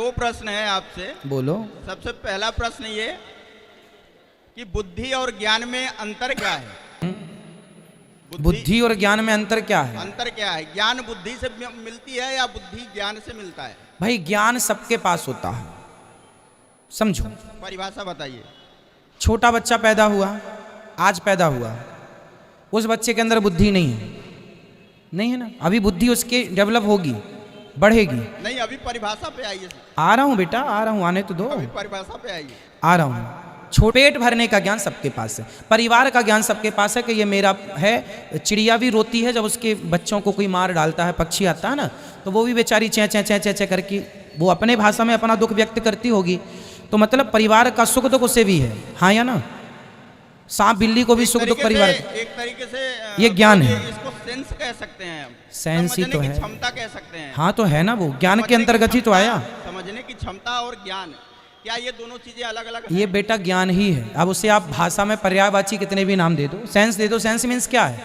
दो प्रश्न है आपसे। बोलो। सबसे पहला प्रश्न ये कि बुद्धि और ज्ञान में अंतर क्या है? बुद्धि और ज्ञान में अंतर क्या है? अंतर क्या है? ज्ञान बुद्धि से मिलती है या बुद्धि ज्ञान से मिलता है? भाई ज्ञान सबके पास होता है, समझो। परिभाषा बताइए। छोटा बच्चा पैदा हुआ, आज पैदा हुआ, उस बच्चे के अंदर बुद्धि नहीं है, नहीं है ना। अभी बुद्धि उसके डेवलप होगी, बढ़ेगी। नहीं, अभी परिभाषा पे आइए। आ रहा हूँ बेटा, आ रहा हूँ, आने तो दो। अभी परिभाषा पे आइए। आ रहा हूँ। पेट भरने का ज्ञान सबके पास है, परिवार का ज्ञान सबके पास है कि ये मेरा है। चिड़िया भी रोती है जब उसके बच्चों को कोई मार डालता है, पक्षी आता है ना, तो वो भी बेचारी चै चै चै चै चै करके वो अपने भाषा में अपना दुख व्यक्त करती होगी। तो मतलब परिवार का सुख दुख उसे भी है, हाँ या ना। सांप बिल्ली को भी सुख दुख परिवार, एक तरीके से ये ज्ञान है। इसको सेंस कह सकते हैं, सेंस ही तो है, क्षमता कह सकते हैं। हाँ तो है ना, वो ज्ञान के अंतर्गत ही तो आया। समझने की क्षमता और ज्ञान, क्या ये दोनों चीजें अलग अलग? ये बेटा ज्ञान ही है। अब उसे आप भाषा में पर्यायवाची कितने भी नाम दे दो, सेंस दे दो। सेंस मीन्स क्या है?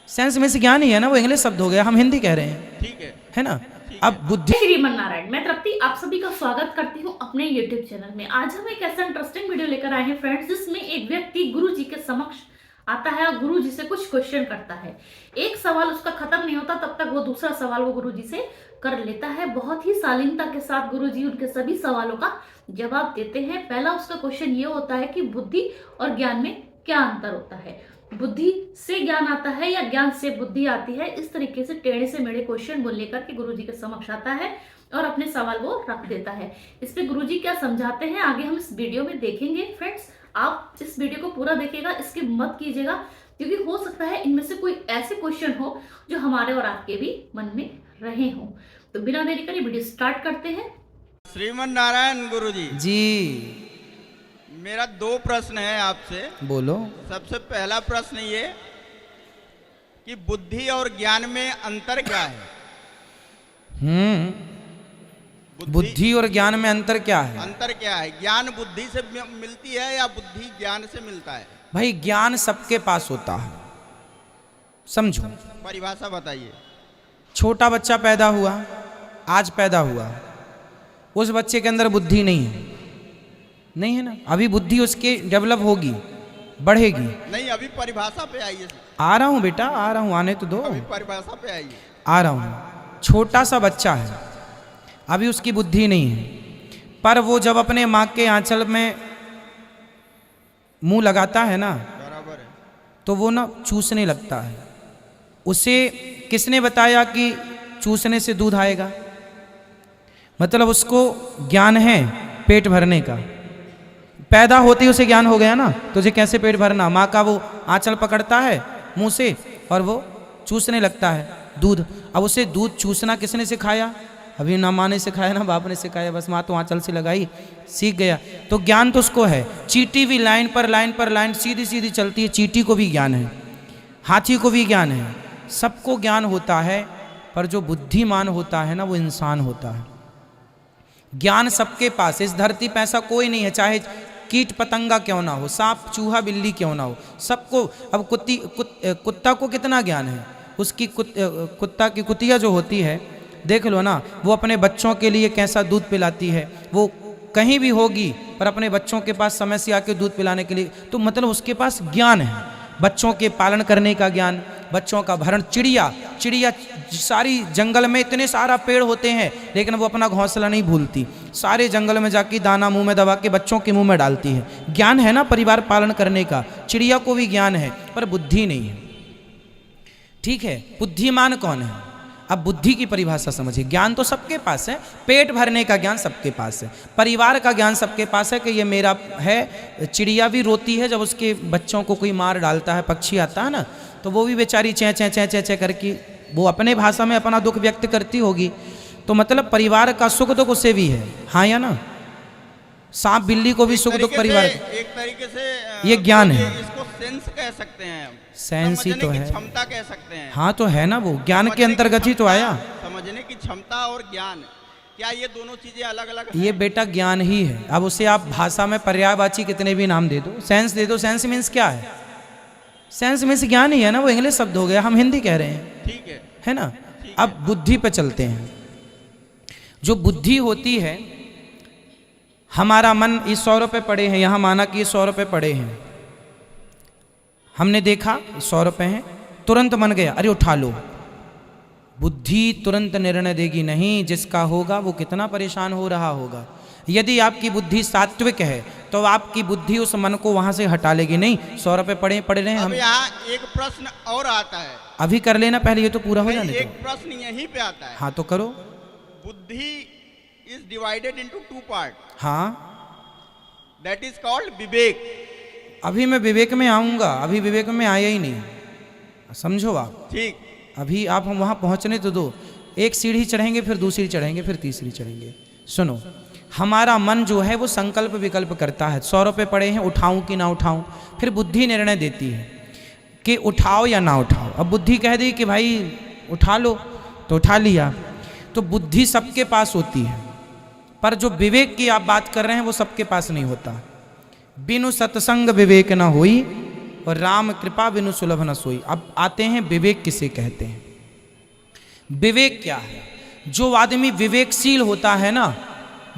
सेंस मीन्स ज्ञान ही है ना, वो इंग्लिश शब्द हो गया, हम हिंदी कह रहे हैं, ठीक है ना। अब बुद्धि। श्रीमन नारायण, मैं तृप्ति आप सभी का स्वागत करती हूँ अपने YouTube चैनल में। आज हम एक ऐसा इंटरेस्टिंग वीडियो लेकर आए हैं फ्रेंड्स, जिसमें एक व्यक्ति गुरु जी के समक्ष आता है और गुरु जी से कुछ क्वेश्चन करता है। एक सवाल उसका खत्म नहीं होता तब तक वो दूसरा सवाल वो गुरु जी से कर लेता है। बहुत ही शालीनता के साथ गुरु जी उनके सभी सवालों का जवाब देते हैं। पहला उसका क्वेश्चन ये होता है कि बुद्धि और ज्ञान में क्या अंतर होता है, बुद्धि से ज्ञान आता है या ज्ञान से बुद्धि आती है। इस तरीके से टेढ़े से मेढ़े क्वेश्चन बोल लेकर के गुरुजी के समक्ष आता है और अपने सवाल वो रख देता है। इस पे गुरुजी क्या समझाते हैं आगे हम इस वीडियो में देखेंगे। फ्रेंड्स, आप इस वीडियो को पूरा देखिएगा, स्किप मत कीजिएगा, क्योंकि हो सकता है इनमें से कोई ऐसे क्वेश्चन हो जो हमारे और आपके भी मन में रहे हों। तो बिना देरी करे वीडियो स्टार्ट करते हैं। श्रीमन नारायण गुरुजी जी, मेरा दो प्रश्न है आपसे। बोलो। सबसे पहला प्रश्न ये कि बुद्धि और ज्ञान में अंतर क्या है? बुद्धि और ज्ञान में अंतर क्या है? अंतर क्या है? ज्ञान बुद्धि से मिलती है या बुद्धि ज्ञान से मिलता है? भाई ज्ञान सबके पास होता है, समझो। परिभाषा बताइए। छोटा बच्चा पैदा हुआ, आज पैदा हुआ, उस बच्चे के अंदर बुद्धि नहीं है, नहीं है ना। अभी बुद्धि उसके डेवलप होगी, बढ़ेगी। नहीं, अभी परिभाषा पे आइए। आ रहा हूँ बेटा, आ रहा हूँ, आने तो दो। अभी परिभाषा पे आइए। आ रहा हूँ। छोटा सा बच्चा है, अभी उसकी बुद्धि नहीं है, पर वो जब अपने माँ के आंचल में मुंह लगाता है ना, बराबर है, तो वो ना चूसने लगता है। उसे किसने बताया कि चूसने से दूध आएगा? मतलब उसको ज्ञान है पेट भरने का। पैदा होते ही उसे ज्ञान हो गया ना, तुझे कैसे पेट भरना। माँ का वो आंचल पकड़ता है मुंह से और वो चूसने लगता है दूध। अब उसे दूध चूसना किसने सिखाया? अभी ना माँ ने सिखाया ना बाप ने सिखाया, बस माँ तो आंचल से लगाई, सीख गया। तो ज्ञान तो उसको है। चींटी भी लाइन पर लाइन सीधी सीधी चलती है, चींटी को भी ज्ञान है, हाथी को भी ज्ञान है, सबको ज्ञान होता है। पर जो बुद्धिमान होता है ना, वो इंसान होता है। ज्ञान सबके पास, इस धरती पे ऐसा कोई नहीं है, चाहे कीट पतंगा क्यों ना हो, सांप चूहा बिल्ली क्यों ना हो, सबको। अब कुत्ता को कितना ज्ञान है, उसकी कुत्ता की कुतिया जो होती है, देख लो ना, वो अपने बच्चों के लिए कैसा दूध पिलाती है। वो कहीं भी होगी पर अपने बच्चों के पास समय से आके दूध पिलाने के लिए, तो मतलब उसके पास ज्ञान है, बच्चों के पालन करने का ज्ञान, बच्चों का भरण। चिड़िया सारी जंगल में इतने सारा पेड़ होते हैं, लेकिन वो अपना घोंसला नहीं भूलती, सारे जंगल में जाके दाना मुंह में दबा के बच्चों के मुंह में डालती है। ज्ञान है ना परिवार पालन करने का। चिड़िया को भी ज्ञान है, पर बुद्धि नहीं है, ठीक है। बुद्धिमान कौन है? अब बुद्धि की परिभाषा समझिए। ज्ञान तो सबके पास है, पेट भरने का ज्ञान सबके पास है, परिवार का ज्ञान सबके पास है कि ये मेरा है। चिड़िया भी रोती है जब उसके बच्चों को कोई मार डालता है, पक्षी आता है ना, तो वो भी बेचारी चै चै चै चै चै करके वो अपने भाषा में अपना दुख व्यक्त करती होगी। तो मतलब परिवार का सुख दुख उसे भी है, हाँ या ना। सांप बिल्ली को भी सुख दुख परिवार, एक तरीके से ये ज्ञान है। इसको सेंस कह सकते हैं, सेंस ही तो है, क्षमता कह सकते हैं। हाँ तो है ना, वो ज्ञान के अंतर्गत ही तो आया। समझने की क्षमता और ज्ञान, क्या ये दोनों चीजें अलग अलग? ये बेटा ज्ञान ही है। अब उसे आप भाषा में पर्यायवाची कितने भी नाम दे दो, सेंस दे दो। सेंस मीन्स क्या है? सेंस मीन्स ज्ञान ही है ना, वो इंग्लिश शब्द हो गया, हम हिंदी कह रहे हैं, ठीक है है ना। अब बुद्धि पे चलते हैं। जो बुद्धि होती है, हमारा मन, ये 100 रुपये पड़े हैं, यहाँ माना कि ये 100 रुपये पड़े हैं, हमने देखा 100 रुपये हैं, तुरंत मन गया अरे उठा लो। बुद्धि तुरंत निर्णय देगी नहीं, जिसका होगा वो कितना परेशान हो रहा होगा। यदि आपकी बुद्धि सात्विक है तो आपकी बुद्धि उस मन को वहां से हटा लेगी। नहीं 100 रुपये पड़े रहे अब हम, यहाँ एक प्रश्न और आता है। अभी कर लेना, पहले ये तो पूरा हो जाने एक दो। प्रश्न यहीं पे आता है। हाँ तो करो। बुद्धि इज डिवाइडेड इनटू 2 पार्ट, हाँ दैट इज कॉल्ड विवेक। अभी मैं विवेक में आऊंगा, अभी विवेक में आया ही नहीं, समझो आप। ठीक, अभी आप हम वहां पहुंचने तो दो। एक सीढ़ी चढ़ेंगे, फिर दूसरी चढ़ेंगे, फिर तीसरी चढ़ेंगे। सुनो, हमारा मन जो है वो संकल्प विकल्प करता है। 100 रुपये पड़े हैं, उठाऊं कि ना उठाऊं। फिर बुद्धि निर्णय देती है कि उठाओ या ना उठाओ। अब बुद्धि कह दी कि भाई उठा लो, तो उठा लिया। तो बुद्धि सबके पास होती है, पर जो विवेक की आप बात कर रहे हैं वो सबके पास नहीं होता। बिनु सत्संग विवेक न होई और राम कृपा बिनु सुलभ न सोई। अब आते हैं विवेक किसे कहते हैं। विवेक क्या है? जो आदमी विवेकशील होता है ना,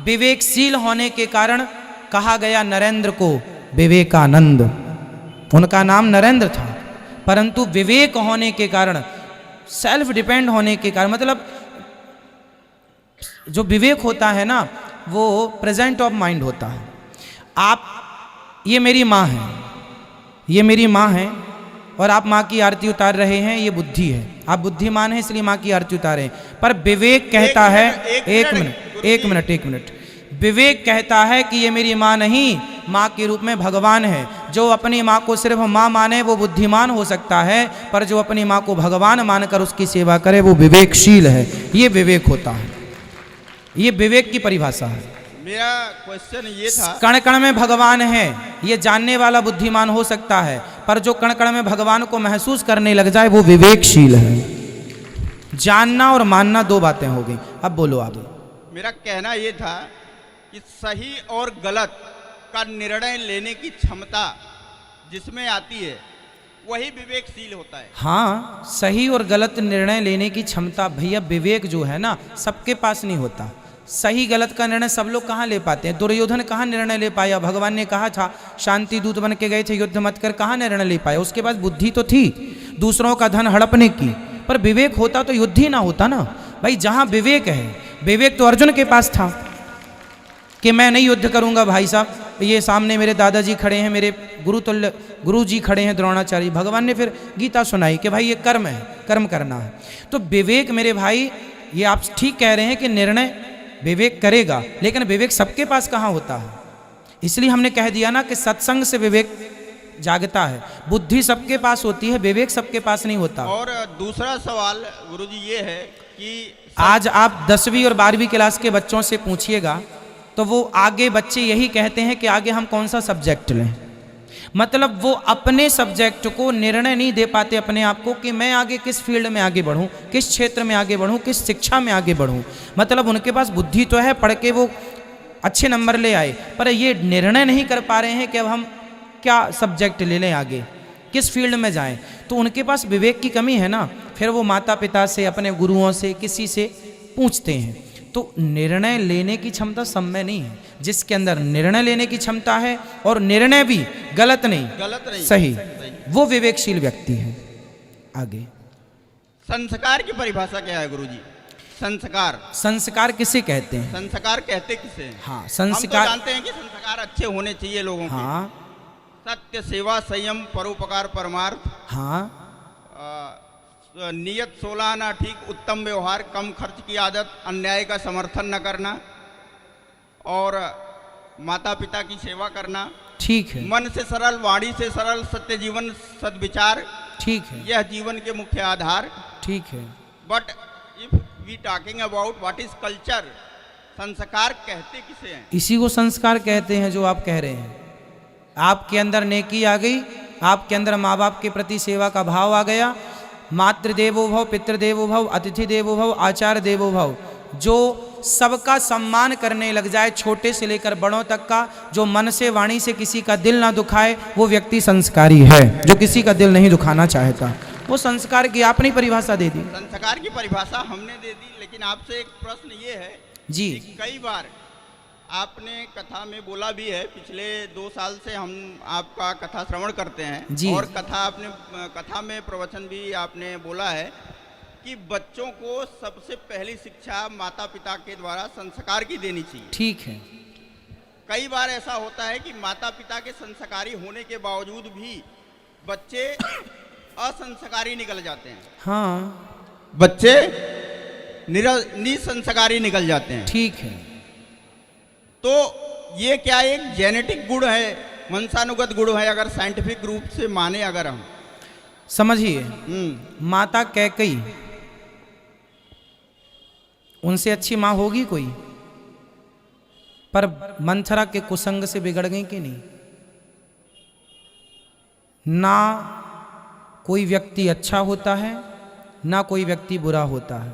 विवेकशील होने के कारण कहा गया नरेंद्र को विवेकानंद। उनका नाम नरेंद्र था, परंतु विवेक होने के कारण, सेल्फ डिपेंड होने के कारण, मतलब जो विवेक होता है ना वो प्रेजेंट ऑफ माइंड होता है। आप, ये मेरी माँ है, ये मेरी माँ है और आप माँ की आरती उतार रहे हैं, ये बुद्धि है। आप बुद्धिमान हैं इसलिए माँ की आरती उतारे। पर विवेक कहता है, एक मिनट, विवेक कहता है कि ये मेरी माँ नहीं, माँ के रूप में भगवान है। जो अपनी माँ को सिर्फ माँ माने वो बुद्धिमान हो सकता है, पर जो अपनी माँ को भगवान मानकर उसकी सेवा करे वो विवेकशील है। ये विवेक होता है, ये विवेक की परिभाषा है। मेरा क्वेश्चन ये था, कण कण में भगवान है, ये जानने वाला बुद्धिमान हो सकता है, पर जो कण कण में भगवान को महसूस करने लग जाए वो विवेकशील है। जानना और मानना दो बातें हो गई। अब बोलो आप। मेरा कहना ये था कि सही और गलत का निर्णय लेने की क्षमता जिसमें आती है वही विवेकशील होता है। हाँ, सही और गलत निर्णय लेने की क्षमता, भैया विवेक जो है ना सबके पास नहीं होता। सही गलत का निर्णय सब लोग कहाँ ले पाते हैं? दुर्योधन कहाँ निर्णय ले पाया? भगवान ने कहा था शांति दूत बन के गए थे, युद्ध मत कर, कहाँ निर्णय ले पाया? उसके पास बुद्धि तो थी दूसरों का धन हड़पने की, पर विवेक होता तो युद्ध ही ना होता ना भाई। जहाँ विवेक है, विवेक तो अर्जुन के पास था कि मैं नहीं युद्ध करूंगा भाई साहब, ये सामने मेरे दादाजी खड़े हैं, मेरे गुरुतुल्य गुरु जी खड़े हैं द्रोणाचार्य। भगवान ने फिर गीता सुनाई कि भाई ये कर्म है, कर्म करना है। तो विवेक मेरे भाई, ये आप ठीक कह रहे हैं कि निर्णय विवेक करेगा, लेकिन विवेक सबके पास कहाँ होता है? इसलिए हमने कह दिया ना कि सत्संग से विवेक जागता है। बुद्धि सबके पास होती है, विवेक सबके पास नहीं होता। और दूसरा सवाल गुरुजी ये है कि आज आप 10वीं और 12वीं क्लास के बच्चों से पूछिएगा तो वो आगे बच्चे यही कहते हैं कि आगे हम कौन सा सब्जेक्ट लें। मतलब वो अपने सब्जेक्ट को निर्णय नहीं दे पाते अपने आप को कि मैं आगे किस फील्ड में आगे बढ़ूं, किस क्षेत्र में आगे बढ़ूं, किस शिक्षा में आगे बढ़ूं। मतलब उनके पास बुद्धि तो है, पढ़ के वो अच्छे नंबर ले आए, पर ये निर्णय नहीं कर पा रहे हैं कि अब हम क्या सब्जेक्ट ले लें, आगे किस फील्ड में जाएं। तो उनके पास विवेक की कमी है ना। फिर वो माता पिता से, अपने गुरुओं से, किसी से पूछते हैं। तो निर्णय लेने की क्षमता सब में नहीं है। जिसके अंदर निर्णय लेने की क्षमता है और निर्णय भी गलत नहीं, सही, वो विवेकशील व्यक्ति है। आगे संस्कार की परिभाषा क्या है गुरुजी? संस्कार, संस्कार किसे कहते हैं? संस्कार कहते किसे हैं? हाँ, हम तो संस्कार, जानते हैं कि संस्कार अच्छे होने चाहिए लोगों हाँ के। सत्य, सेवा, संयम, परोपकार, परमार्थ, हाँ, नियत, 16 आना ठीक, उत्तम व्यवहार, कम खर्च की आदत, अन्याय का समर्थन न करना और माता पिता की सेवा करना, ठीक है, मन से सरल, वाणी से सरल, सत्य जीवन, सद्विचार, ठीक है, यह जीवन के मुख्य आधार। ठीक है। But if we talking about what is culture, संस्कार कहते किसे हैं? इसी को संस्कार कहते हैं जो आप कह रहे हैं। आपके अंदर नेकी आ गई, आपके अंदर माँ बाप के प्रति सेवा का भाव आ गया। मातृदेवो भव, पितृदेवो भव, अतिथि देवो भव, आचार्य देवो भव। जो सबका सम्मान करने लग जाए, छोटे से लेकर बड़ों तक का, जो मन से वाणी से किसी का दिल ना दुखाए, वो व्यक्ति संस्कारी है। जो किसी का दिल नहीं दुखाना चाहता, वो संस्कार की आपने परिभाषा दे दी। संस्कार की परिभाषा हमने दे दी, लेकिन आपसे एक प्रश्न ये है जी कि कई बार आपने कथा में बोला भी है, पिछले 2 साल से हम आपका कथा श्रवण करते हैं जी। और कथा में प्रवचन भी आपने बोला है कि बच्चों को सबसे पहली शिक्षा माता पिता के द्वारा संस्कार की देनी चाहिए। ठीक है। कई बार ऐसा होता है कि माता पिता के संस्कारी होने के बावजूद भी बच्चे असंस्कारी निकल जाते हैं। हाँ बच्चे निसंस्कारी निकल जाते हैं। ठीक है। तो ये क्या एक जेनेटिक गुण है, वंशानुगत गुण है, अगर साइंटिफिक रूप से माने अगर हम? समझिए, माता कैकई उनसे अच्छी माँ होगी कोई? पर मंथरा के कुसंग से बिगड़ गई कि नहीं? ना कोई व्यक्ति अच्छा होता है ना कोई व्यक्ति बुरा होता है,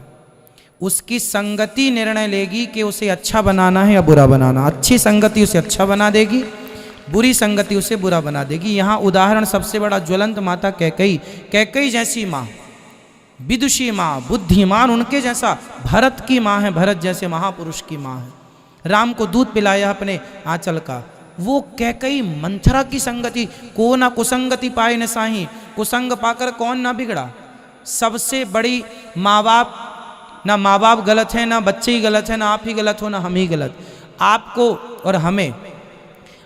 उसकी संगति निर्णय लेगी कि उसे अच्छा बनाना है या बुरा बनाना। अच्छी संगति उसे अच्छा बना देगी, बुरी संगति उसे बुरा बना देगी। यहाँ उदाहरण सबसे बड़ा ज्वलंत माता कैकई, कैकई जैसी माँ, विदुषी माँ, बुद्धिमान, उनके जैसा भरत की माँ है, भरत जैसे महापुरुष की माँ है। राम को दूध पिलाया अपने आंचल का, वो कैकई मंथरा की संगति को ना कुसंगति पाए न साही, कुसंग पाकर कौन ना बिगड़ा। सबसे बड़ी माँ बाप, ना माँ बाप गलत है, ना बच्चे ही गलत है, ना आप ही गलत हो, ना हम ही गलत। आपको और हमें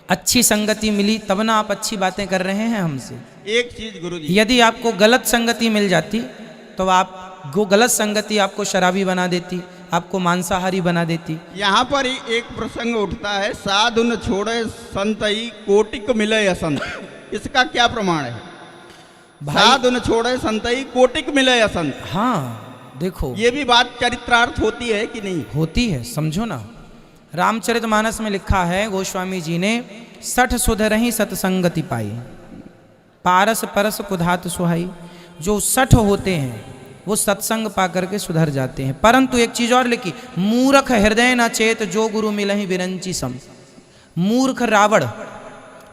अच्छी संगति मिली तब ना आप अच्छी बातें कर रहे हैं हमसे। एक चीज गुरुजी, यदि आपको गलत संगति मिल जाती तो आप वो गलत संगति आपको शराबी बना देती, आपको मांसाहारी बना देती। यहाँ पर ही एक प्रसंग उठता है, साधु न छोड़े संत ही कोटिक मिले असंत। इसका क्या प्रमाण है? साधु न छोड़े संत ही कोटिक मिले असंत। हाँ देखो, ये भी बात चरित्रार्थ होती है कि नहीं? होती है, समझो ना। रामचरितमानस में लिखा है, गोस्वामी जी ने, 60 सुधरहि सतसंगति पाई, पारस परस कुधात सुहाई। जो 60 होते हैं वो सत्संग पा करके सुधर जाते हैं। परंतु एक चीज और लिखी, मूर्ख हृदय न चेत जो गुरु मिलहि बिरंची सम। मूर्ख रावण,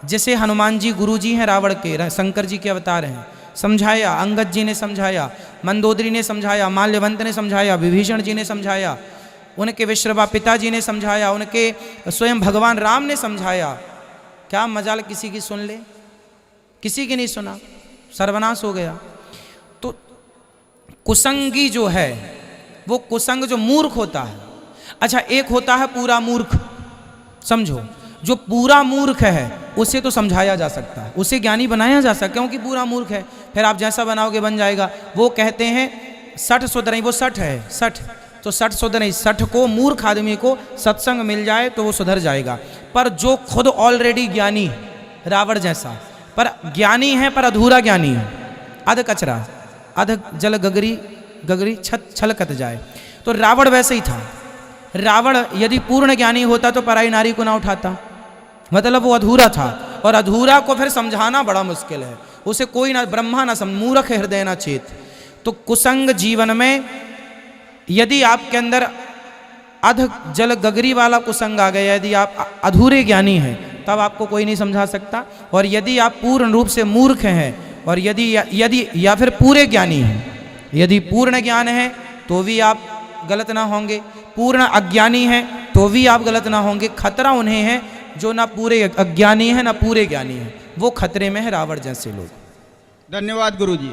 जैसे हनुमान जी गुरु जी हैं रावण के, शंकर जी के अवतार हैं, समझाया, अंगद जी ने समझाया, मंदोदरी ने समझाया, माल्यवंत ने समझाया, विभीषण जी ने समझाया, उनके विश्रवा पिताजी ने समझाया, उनके स्वयं भगवान राम ने समझाया। क्या मजाल किसी की सुन ले? किसी की नहीं सुना, सर्वनाश हो गया। तो कुसंगी जो है वो कुसंग जो मूर्ख होता है, अच्छा एक होता है पूरा मूर्ख, समझो, जो पूरा मूर्ख है उसे तो समझाया जा सकता है, उसे ज्ञानी बनाया जा सकता है, क्योंकि पूरा मूर्ख है, फिर आप जैसा बनाओगे बन जाएगा। वो कहते हैं 60 सुधरहि, वो 60 है, 60 तो 60 सुधरहि, 60 को मूर्ख आदमी को सत्संग मिल जाए तो वो सुधर जाएगा। पर जो खुद ऑलरेडी ज्ञानी, रावण जैसा, पर ज्ञानी है पर अधूरा ज्ञानी है, अध कचरा, अध जल गगरी गगरी छलकत जाए, तो रावण वैसे ही था। रावण यदि पूर्ण ज्ञानी होता तो पराई नारी को ना उठाता, मतलब वो अधूरा था, और अधूरा को फिर समझाना बड़ा मुश्किल है, उसे कोई ना, ब्रह्मा ना समझ, मूर्ख हृदय ना चेत। तो कुसंग जीवन में यदि आपके अंदर अध जल गगरी वाला कुसंग आ गया, यदि आप अधूरे ज्ञानी हैं तब आपको कोई नहीं समझा सकता। और यदि आप पूर्ण रूप से मूर्ख हैं, और यदि या फिर पूरे ज्ञानी हैं, यदि पूर्ण ज्ञान है तो भी आप गलत ना होंगे, पूर्ण अज्ञानी हैं तो भी आप गलत ना होंगे। खतरा उन्हें है जो ना पूरे अज्ञानी है ना पूरे ज्ञानी है, वो खतरे में है, रावण जैसे लोग। धन्यवाद गुरुजी,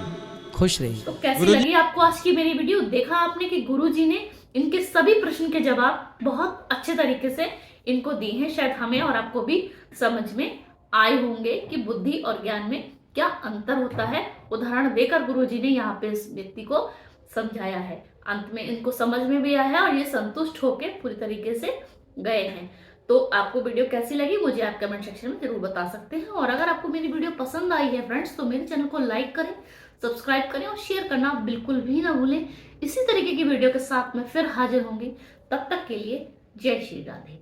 खुश रहिए। तो कैसी लगी आपको आज की मेरी वीडियो? देखा आपने कि गुरुजी ने इनके सभी प्रश्न के जवाब बहुत अच्छे तरीके से इनको दिए हैं। शायद हमें और आपको भी समझ में आए होंगे कि बुद्धि और ज्ञान में क्या अंतर होता है। उदाहरण देकर गुरुजी ने यहाँ पे इस व्यक्ति को समझाया है। अंत में इनको समझ में भी आया है और ये संतुष्ट होकर पूरी तरीके से गए हैं। तो आपको वीडियो कैसी लगी मुझे आप कमेंट सेक्शन में जरूर बता सकते हैं। और अगर आपको मेरी वीडियो पसंद आई है फ्रेंड्स, तो मेरे चैनल को लाइक करें, सब्सक्राइब करें और शेयर करना बिल्कुल भी ना भूलें। इसी तरीके की वीडियो के साथ मैं फिर हाजिर होंगी, तब तक के लिए जय श्री राधे।